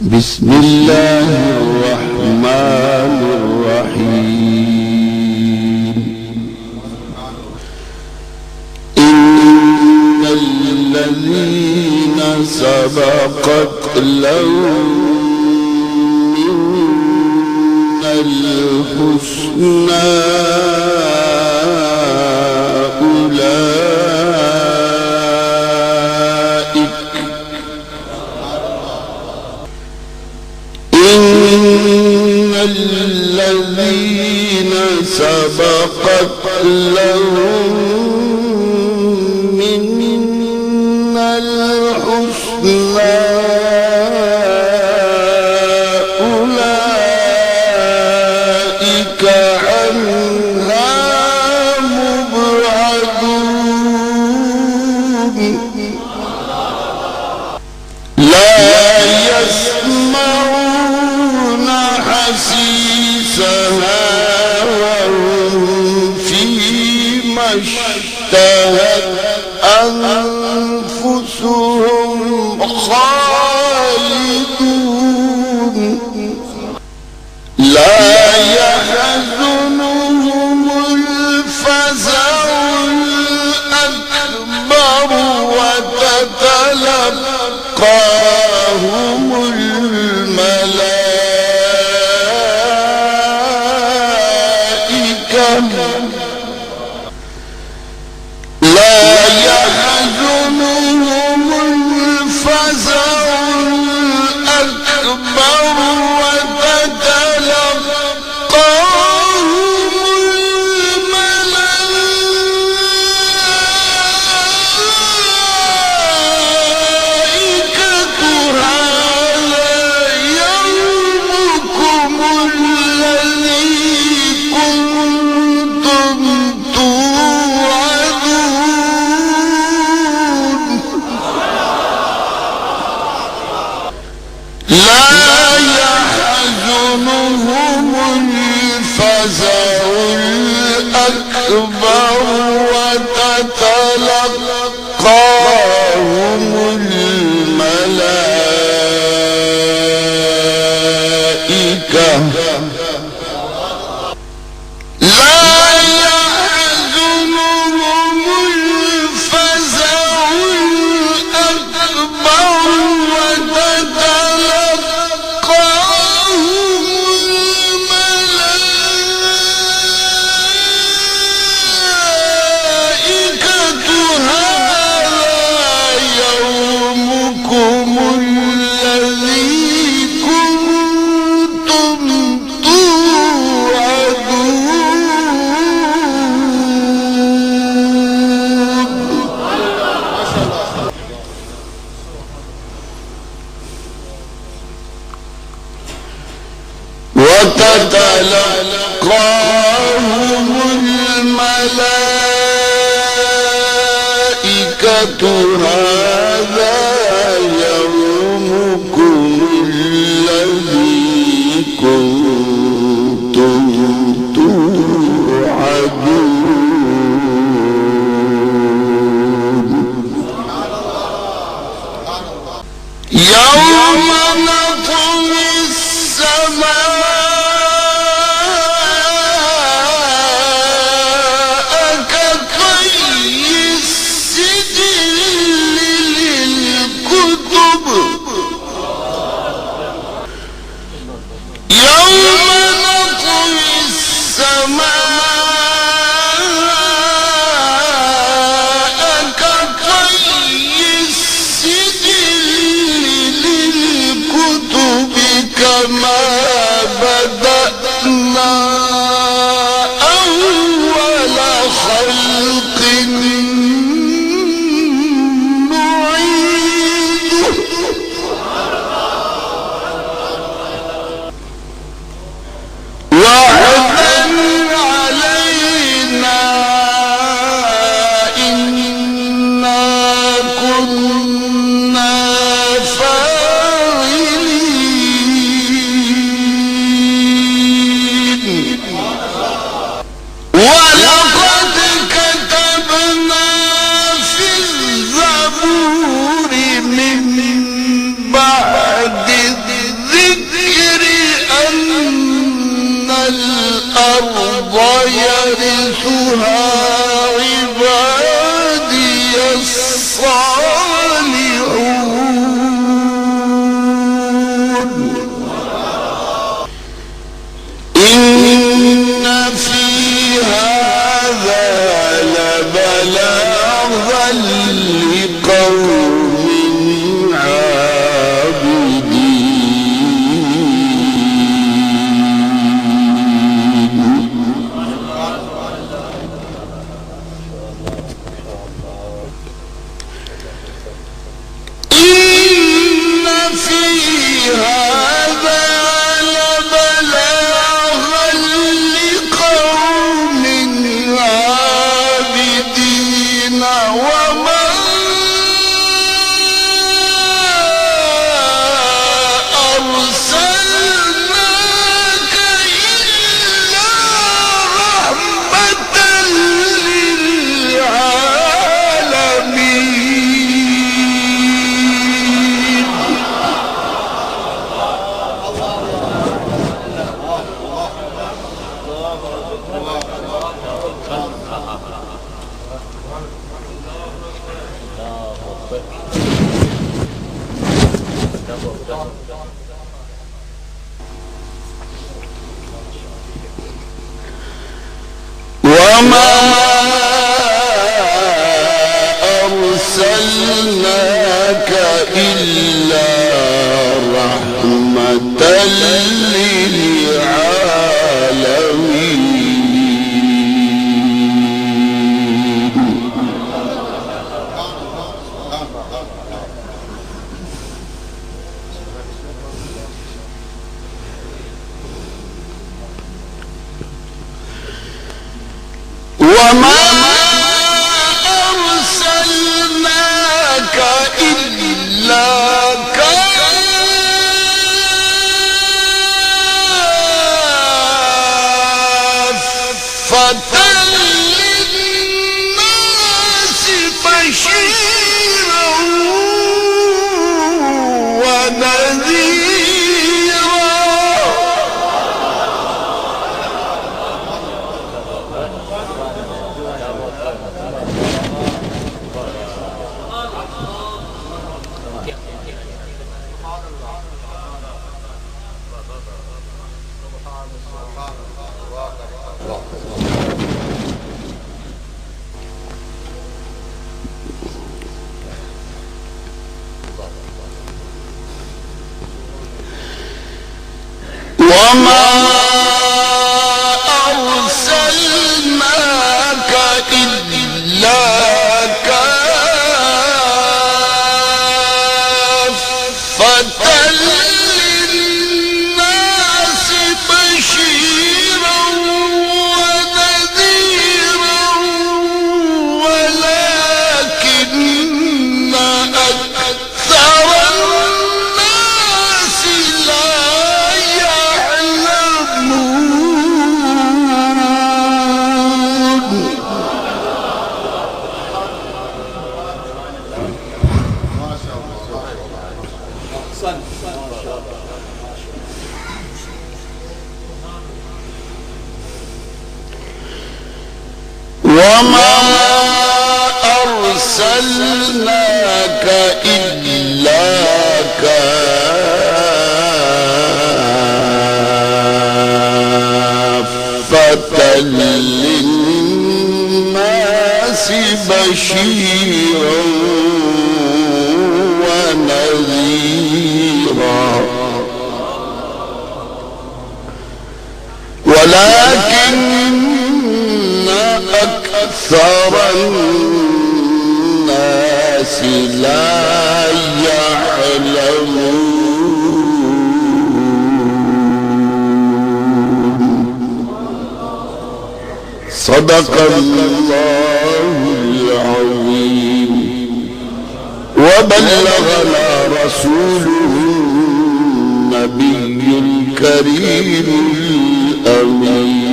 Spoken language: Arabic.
بسم الله الرحمن الرحيم. إن الذين سبقت لهم من الحسنى الذين سبقت لهم من الحسنى أولئك عنها مبعدون لا يسمعون حسيسها وهم فيما اشتهت أنفسهم خالدون لا يحزنهم الفزع الأكبر وتتلقاهم لا يحزنهم الفزع الأكبر وتتلقاهم الملائكة هذا يومكم الذي كنتم لا يحزنهم الفزع الأكبر وتتلقاهم الملائكة وتتلقاهم الملائكة هذا يومكم الذي كنتم توعدون يوم نطوي السماء كما بدأنا أول خلق نعيده يرثها عبادي الصالحون إن في هذا لبلاغا لقوم وما أرسلناك إلا رحمة للعالمين وما أرسلناك إلا كافة للناس بشيرا ونذيرا وما أرسلناك إلا كافة للناس بشيرا ونذيرا ولكن أكثر الناس لا وما أرسلناك إلا كافة للناس بشيرا ونذيرا ولكن أكثر الناس لا يعلمون صدق الله العظيم وبلغنا رسوله النبي الكريم الأمين